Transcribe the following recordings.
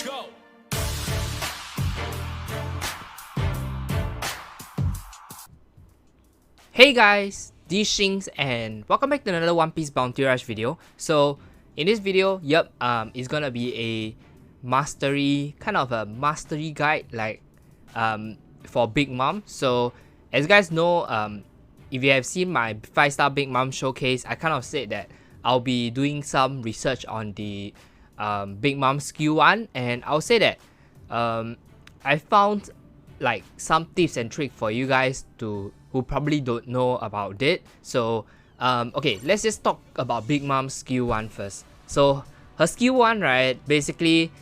go. Hey guys, this is Shings and welcome back to another One Piece Bounty Rush video. So in this video, it's gonna be a mastery, kind of a mastery guide like for Big Mom. So as you guys know, if you have seen my 5-star Big Mom showcase, I kind of said that I'll be doing some research on the Big Mom skill 1, and I'll say that I found like some tips and tricks for you guys who probably don't know about it. So okay, let's just talk about Big Mom's skill 1 first. So her skill 1, right, basically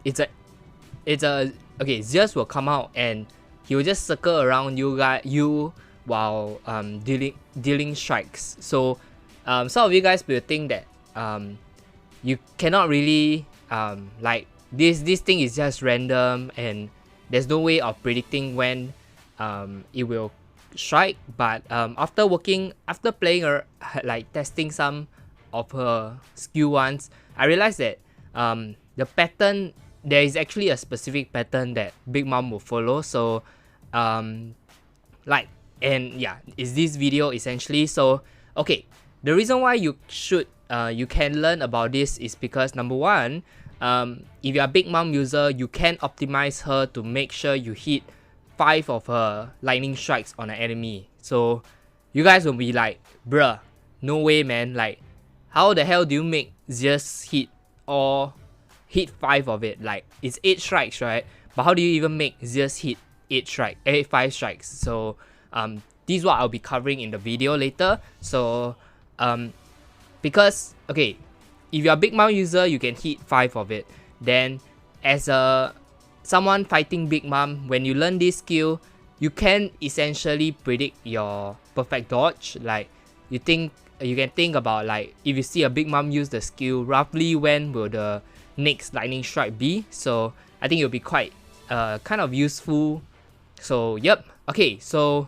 it's a okay, Zeus will come out and he will just circle around you while dealing strikes. So some of you guys will think that you cannot really like this thing is just random and there's no way of predicting when it will strike. But after playing her, like testing some of her skill 1s, I realized that the pattern, there is actually a specific pattern that Big Mom will follow. So like, and yeah, is this video essentially. So okay, the reason why you can learn about this is because number 1, if you're a Big Mom user, you can optimize her to make sure you hit 5 of her lightning strikes on an enemy. So you guys will be like, bruh, no way, man. Like, how the hell do you make Zeus hit 5 of it? Like, it's 8 strikes, right? But how do you even make Zeus hit 5 strikes? So this is what I'll be covering in the video later. So because okay, if you're a Big Mom user, you can hit 5 of it. Then as someone fighting Big Mom, when you learn this skill, you can essentially predict your perfect dodge. Like, you can think about, like, if you see a Big Mom use the skill, roughly when will the next lightning strike be. So I think it'll be quite kind of useful. So yep. Okay, so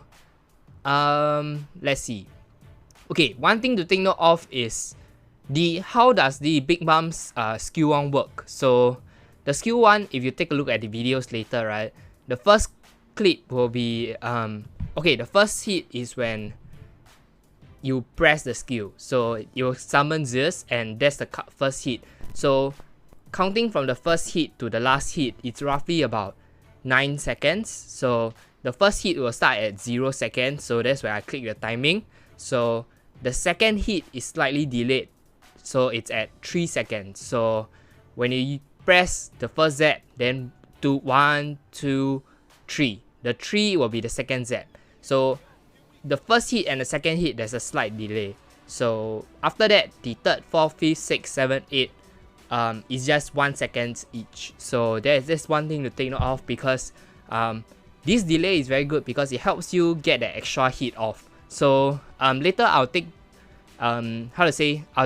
let's see. Okay, one thing to take note of is how does the Big Mom's skill 1 work. So the skill 1, if you take a look at the videos later, right, the first clip will be okay, the first hit is when you press the skill. So you summon Zeus and that's the first hit. So counting from the first hit to the last hit, it's roughly about 9 seconds. So the first hit will start at 0 seconds, so that's where I click the timing. So the second hit is slightly delayed, so it's at 3 seconds. So when you press the first zap, then 1, 2, 3, the 3 will be the second zap. So the first hit and the second hit, there's a slight delay. So after that, the third, fourth, fifth, sixth, seventh, eighth is just 1 second each. So that's one thing to take note of, because this delay is very good because it helps you get that extra hit off. So later I'll take I'll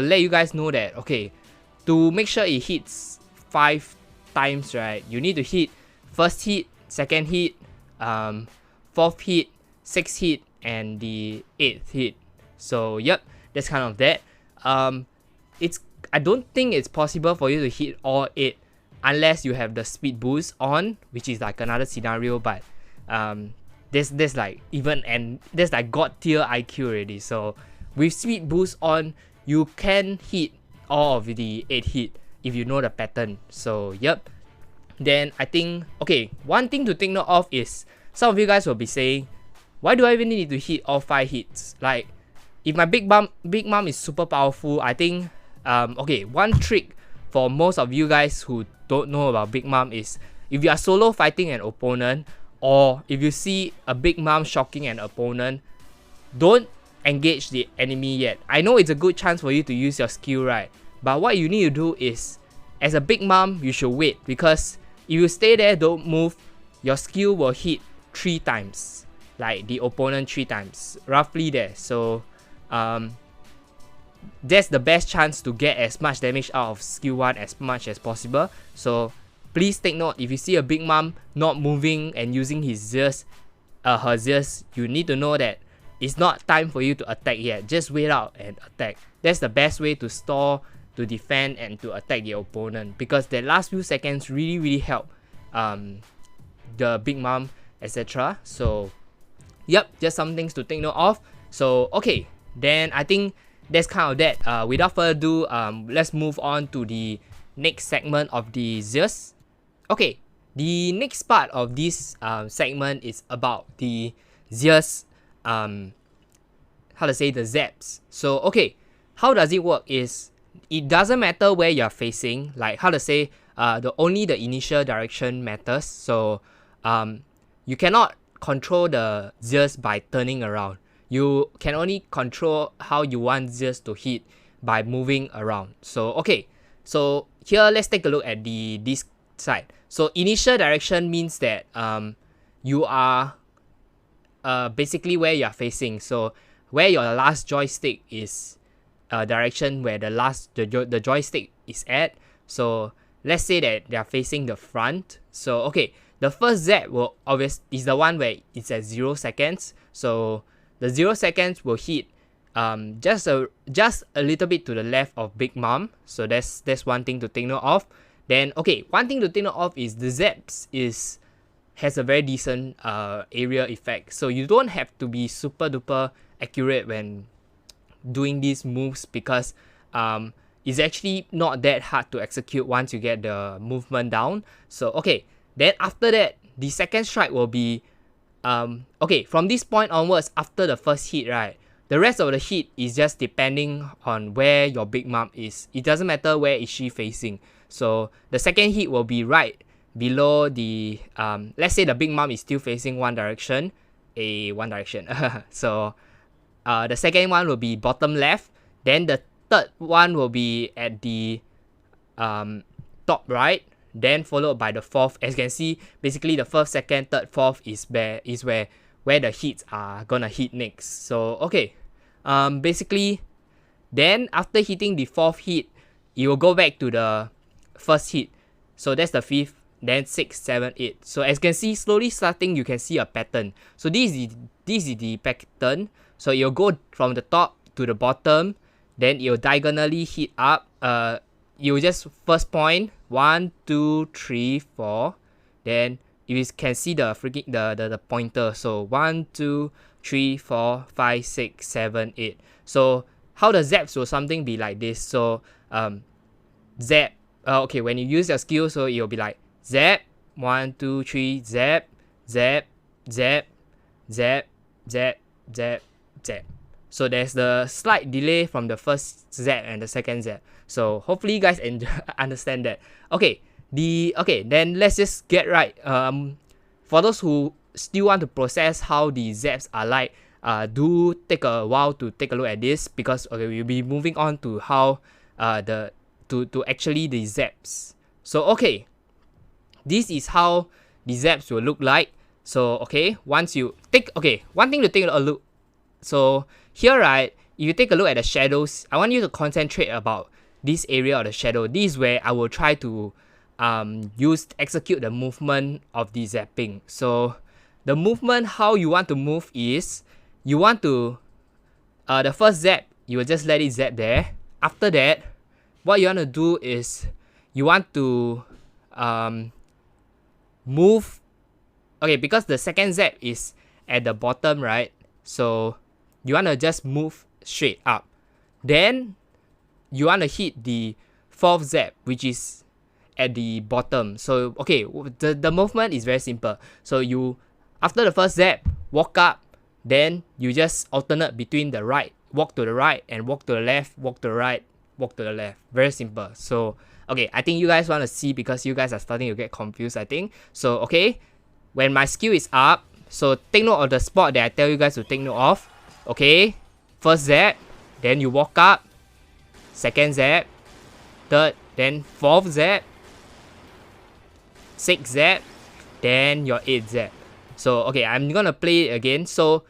let you guys know that, okay, to make sure it hits 5 times, right, you need to hit first hit, second hit, fourth hit, sixth hit, and the 8th hit. So yep, that's kind of that. I don't think it's possible for you to hit all 8 unless you have the speed boost on, which is like another scenario. But there's like there's like god tier IQ already. So with speed boost on, you can hit all of the 8 hit if you know the pattern. So yep. Then I think, okay, one thing to take note of is some of you guys will be saying, why do I even need to hit all 5 hits? Like, if my Big Mom is super powerful, I think okay, one trick for most of you guys who don't know about Big Mom is, if you are solo fighting an opponent, or if you see a Big Mom shocking an opponent, don't engage the enemy yet. I know it's a good chance for you to use your skill, right? But what you need to do is, as a Big Mom, you should wait, because if you stay there, don't move, your skill will hit 3 times, like the opponent 3 times, roughly there. So that's the best chance to get as much damage out of skill 1 as much as possible. So please take note, if you see a Big Mom not moving and using her Zeus, you need to know that it's not time for you to attack yet. Just wait out and attack. That's the best way to stall to defend and to attack the opponent, because the last few seconds really help the Big Mom, etc. So yep, just some things to take note of. So okay, then I think that's kind of that. Without further ado, let's move on to the next segment of the Zeus. Okay, the next part of this segment is about the Zeus, how to say, the Zapps. So okay, how does it work is, it doesn't matter where you're facing, like how to say, only the initial direction matters. So you cannot control the Zeus by turning around. You can only control how you want Zeus to hit by moving around. So okay, so here let's take a look at this side. So initial direction means that you are basically where you are facing. So where your last joystick is direction where the joystick is at. So let's say that they are facing the front. So okay, the first Zap is the one where it's at 0 seconds. So the 0 seconds will hit just a little bit to the left of Big Mom. So that's one thing to take note of. Then okay, one thing to take note of is the Zapps has a very decent area effect. So you don't have to be super duper accurate when doing these moves, because it's actually not that hard to execute once you get the movement down. So okay, then after that, the second strike will be okay, from this point onwards, after the first hit, right, the rest of the hit is just depending on where your Big Mom is. It doesn't matter where is she facing. So the second hit will be right below the let's say the Big Mom is still facing one direction. So the second one will be bottom left. Then the third one will be at the top right. Then followed by the fourth. As you can see, basically the first, second, third, fourth is where the hits are gonna hit next. So okay, basically, then after hitting the fourth hit, it will go back to the first hit. So that's the fifth. Then 6, 7, 8. So as you can see, slowly starting, you can see a pattern. So this is the pattern. So you'll go from the top to the bottom, then you'll diagonally hit up. You just first point 1, 2, 3, 4. Then you can see the freaking the pointer. So 1, 2, 3, 4, 5, 6, 7, 8. So how the Zaps will something be like this. So Zap. Okay, when you use your skill, so it'll be like Zap, 1, 2, 3, Zap, Zap, Zap, Zap, Zap, Zap, Zap. So there's the slight delay from the first Zap and the second Zap. So hopefully you guys understand that. Okay, then let's just get right. For those who still want to process how the Zaps are like, do take a while to take a look at this, because okay, we'll be moving on to how to actually the Zaps. So okay, this is how the Zaps will look like. So okay, once you take, okay, one thing to take a look. So here, right, if you take a look at the shadows, I want you to concentrate about this area of the shadow. This is where I will try to execute the movement of the zapping. So the movement, how you want to move is, you want to the first zap, you will just let it zap there. After that, what you want to do is you want to move. Okay, because the second zap is at the bottom, right? So you want to just move straight up. Then you want to hit the fourth zap, which is at the bottom. So okay, the movement is very simple. So you, after the first zap, walk up, then you just alternate between the right, walk to the right, and walk to the left, walk to the right, walk to the left. Very simple. So okay, I think you guys want to see, because you guys are starting to get confused, I think. So okay, when my skill is up, so take note of the spot that I tell you guys to take note of. Okay, first zap, then you walk up, second zap, third, then fourth zap, sixth zap, then your eighth zap. So okay, I'm gonna play it again. So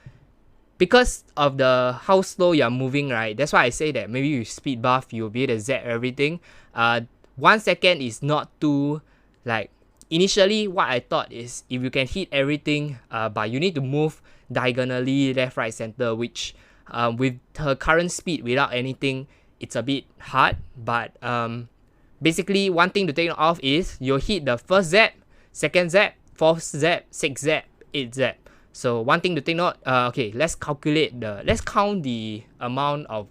because of how slow you're moving, right, that's why I say that maybe with speed buff you'll be able to zap everything. 1 second is not too, like, initially what I thought is if you can hit everything, but you need to move diagonally left, right, center, which with her current speed without anything, it's a bit hard, but basically one thing to take note of is you'll hit the first zap, second zap, fourth zap, sixth zap, eighth zap. So one thing to take note, okay, let's count the amount of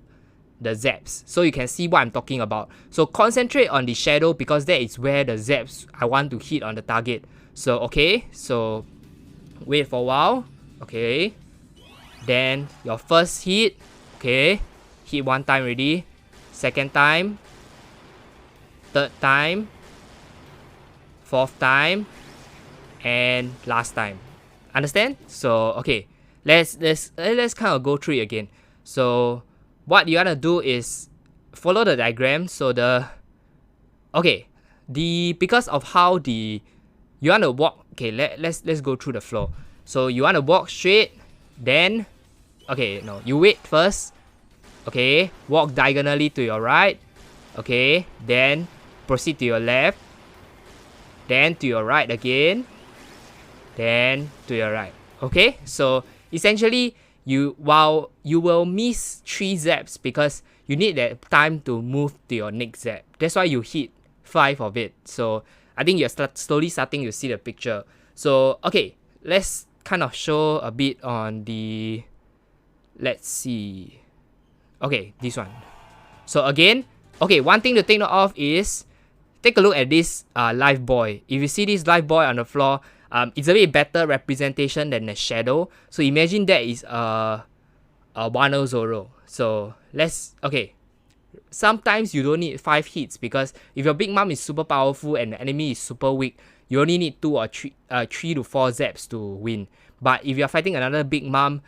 the zaps so you can see what I'm talking about. So concentrate on the shadow because that is where the zaps I want to hit on the target. So okay, so wait for a while. Okay, then your first hit, okay, hit one time already, second time, third time, fourth time, and last time. Understand? So okay, let's kind of go through it again. So what you wanna do is follow the diagram. So because of how you wanna walk. Okay, let's go through the flow. So you wanna walk straight, then you wait first. Okay, walk diagonally to your right. Okay, then proceed to your left, then to your right again, then to your right. Okay, so essentially you will miss 3 zaps because you need that time to move to your next zap. That's why you hit 5 of it. So I think you're slowly starting to see the picture. So okay, let's kind of show a bit on the, let's see. Okay, this one. So again, okay, one thing to take note of is take a look at this live boy. If you see this live boy on the floor, it's a bit better representation than the shadow. So imagine that is a 1-0 Zoro. So sometimes you don't need 5 hits because if your big mom is super powerful and the enemy is super weak, you only need 2 or 3 to 4 zaps to win. But if you're fighting another big mom,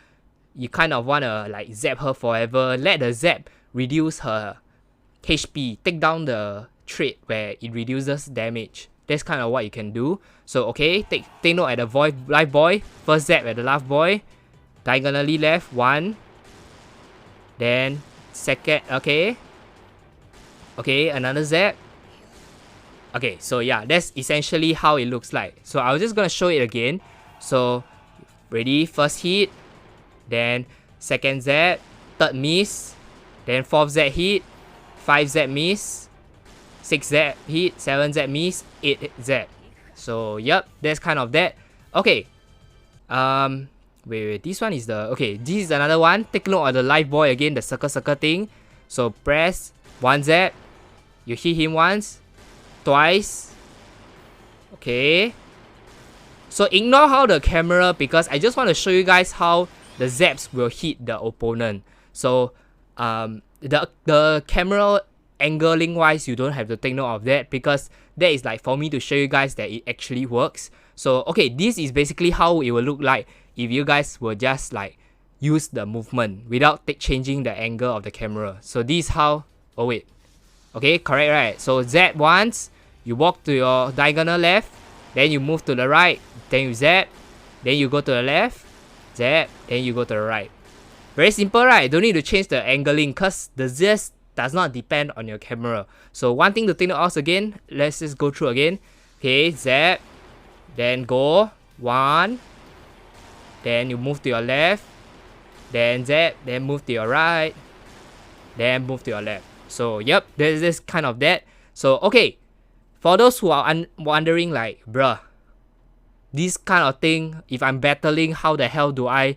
you kind of wanna like zap her forever, let the zap reduce her HP, take down the trait where it reduces damage. That's kind of what you can do. So okay, take note at the live boy. First zap at the live boy, diagonally left 1, then second, okay, another zap. Okay, so yeah, that's essentially how it looks like. So I was just gonna show it again. So ready, first hit, then second zap, third miss, then fourth zap hit, 5 zap miss, 6 zap hit, 7 zap miss, 8 zap. So yep, that's kind of that. Okay, wait, this one is this is another one. Take a look at the live boy again, the circle thing. So press 1 zap, you hit him once, twice. Okay, so ignore how the camera, because I just want to show you guys how the zaps will hit the opponent. So the camera angling wise, you don't have to take note of that because that is like for me to show you guys that it actually works. So okay, this is basically how it will look like if you guys will just like use the movement without changing the angle of the camera. So this is how, okay, correct, right? So zap once, you walk to your diagonal left, then you move to the right, then you zap, then you go to the left, zap, then you go to the right. Very simple, right? Don't need to change the angling because the Zeus does not depend on your camera. So one thing to take note of again, let's just go through again. Okay, zap, then go 1, then you move to your left, then zap, then move to your right, then move to your left. So yep, this kind of that. So okay, for those who are wondering like, bruh, this kind of thing, if I'm battling, how the hell do I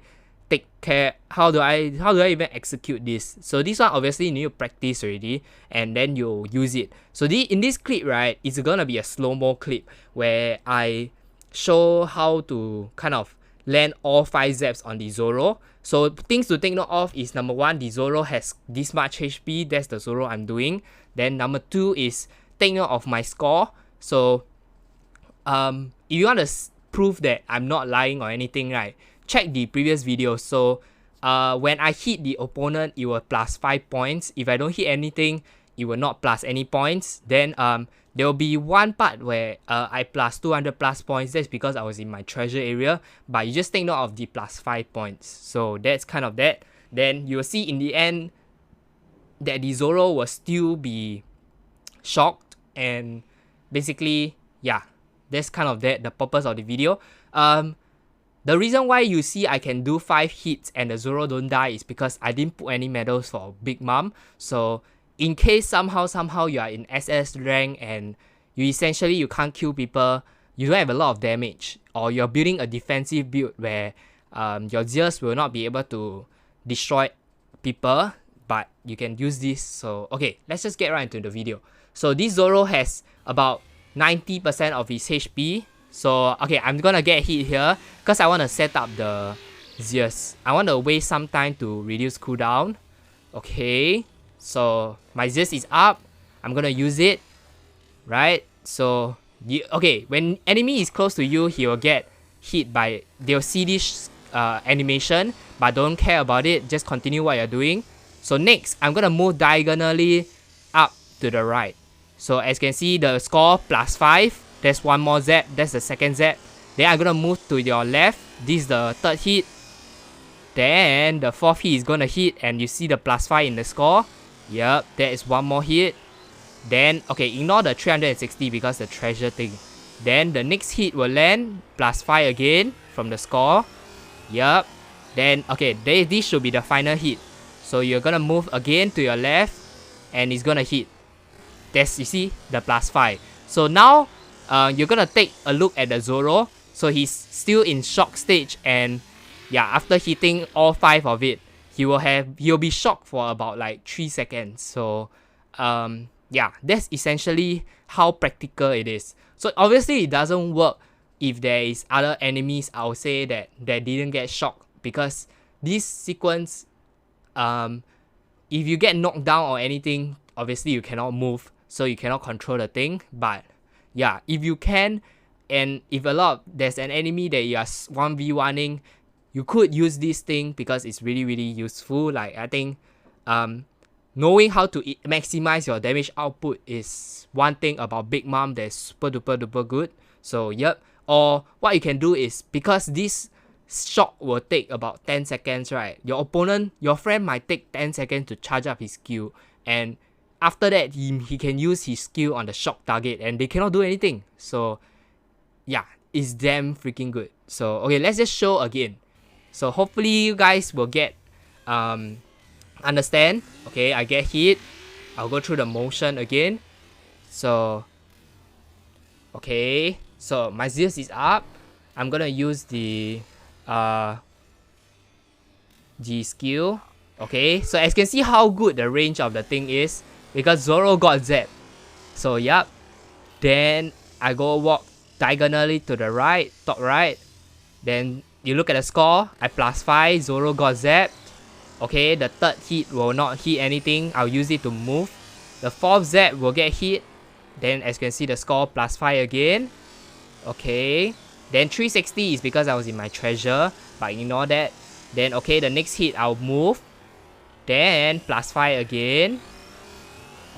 take care, how do I even execute this? So this one obviously you need to practice already and then you'll use it. So in this clip, right, it's gonna be a slow-mo clip where I show how to kind of land all 5 zaps on the Zoro. So things to take note of is number 1, the Zoro has this much HP, that's the Zoro I'm doing. Then number 2 is take note of my score. So if you want to prove that I'm not lying or anything, right, check the previous video. So when I hit the opponent, it will plus 5 points. If I don't hit anything, it will not plus any points. Then there will be one part where I plus 200 plus points. That's because I was in my treasure area, but you just take note of the plus 5 points. So that's kind of that. Then you will see in the end that the Zoro will still be shocked, and basically, yeah, that's kind of that, the purpose of the video. The reason why you see I can do 5 hits and the Zoro don't die is because I didn't put any medals for Big Mom. So in case somehow you are in SS rank and you can't kill people, you don't have a lot of damage, or you're building a defensive build where your Zeus will not be able to destroy people, but you can use this. So okay, let's just get right into the video. So this Zoro has about 90% of his HP. So okay, I'm gonna get hit here because I want to set up the Zeus. I want to waste some time to reduce cooldown. Okay, so my Zeus is up. I'm gonna use it, right? So okay, when enemy is close to you, he will get hit by, they'll see this animation, but don't care about it, just continue what you're doing. So next, I'm gonna move diagonally up to the right. So as you can see, the score +5. There's one more Zap, that's the second Zap. Then I'm gonna move to your left. This is the third hit. Then the fourth hit is gonna hit, and you see the +5 in the score. Yep, there is one more hit. Then, okay, ignore the 360 because the treasure thing. Then the next hit will land, +5 again from the score. Yep. Then, okay, this should be the final hit. So you're gonna move again to your left, and it's gonna hit. That's, you see, the +5. So now, you're gonna take a look at the Zoro. So he's still in shock stage, and yeah, after hitting all 5 of it, he'll be shocked for about like 3 seconds. So yeah, that's essentially how practical it is. So obviously it doesn't work if there is other enemies, I would say, that didn't get shocked, because this sequence, if you get knocked down or anything, obviously you cannot move, so you cannot control the thing. But yeah, if you can, and if there's an enemy that you are 1v1ing, you could use this thing because it's really useful. Like, I think knowing how to maximize your damage output is one thing about Big Mom that's super duper good. So yep. Or what you can do is, because this shock will take about 10 seconds, right? Your friend might take 10 seconds to charge up his skill, and after that he can use his skill on the shock target and they cannot do anything. So yeah, it's damn freaking good. So okay, let's just show again. So hopefully you guys will get understand. Okay, I get hit. I'll go through the motion again. So okay, so my Zeus is up. I'm gonna use the skill. Okay, so as you can see how good the range of the thing is, because Zoro got Zap. So yep. Then I go walk diagonally to the right, top right. Then you look at the score, I +5, Zoro got Zap. Okay, the third hit will not hit anything, I'll use it to move. The fourth Zap will get hit. Then as you can see, the score +5 again. Okay, then 360 is because I was in my treasure, but ignore that. Then okay, the next hit I'll move. Then +5 again.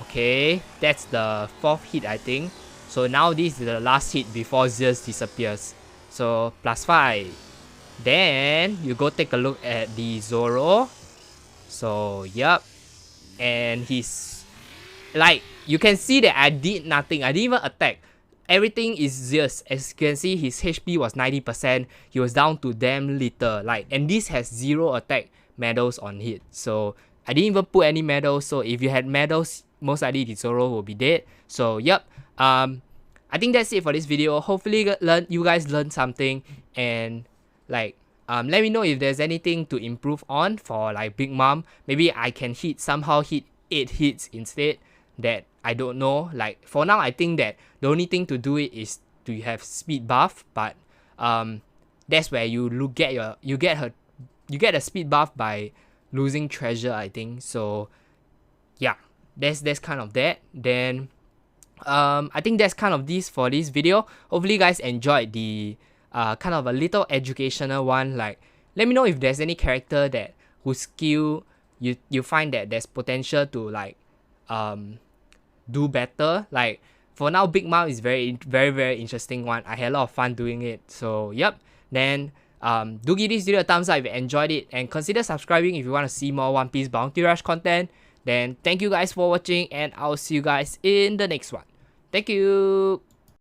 Okay, that's the fourth hit, I think. So now this is the last hit before Zeus disappears. So +5. Then you go take a look at the Zoro. So yep. And he's like, you can see that I did nothing. I didn't even attack. Everything is Zeus. As you can see, his HP was 90%. He was down to damn little. Like, and this has 0 attack medals on it. So I didn't even put any medals. So if you had medals, most likely the Zoro will be dead. So yep. I think that's it for this video. Hopefully you guys learned something, and like let me know if there's anything to improve on for like Big Mom. Maybe I can somehow hit 8 hits instead. That I don't know. Like for now, I think that the only thing to do it is to have speed buff, but that's where you get a speed buff by losing treasure, I think. So yeah, that's kind of that. Then I think that's kind of this for this video. Hopefully you guys enjoyed the kind of a little educational one. Like, let me know if there's any character that whose skill you find that there's potential to like do better. Like for now, Big Mom is very interesting one. I had a lot of fun doing it. So yep. Then do give this video a thumbs up if you enjoyed it, and consider subscribing if you want to see more One Piece Bounty Rush content. Then thank you guys for watching, and I'll see you guys in the next one. Thank you.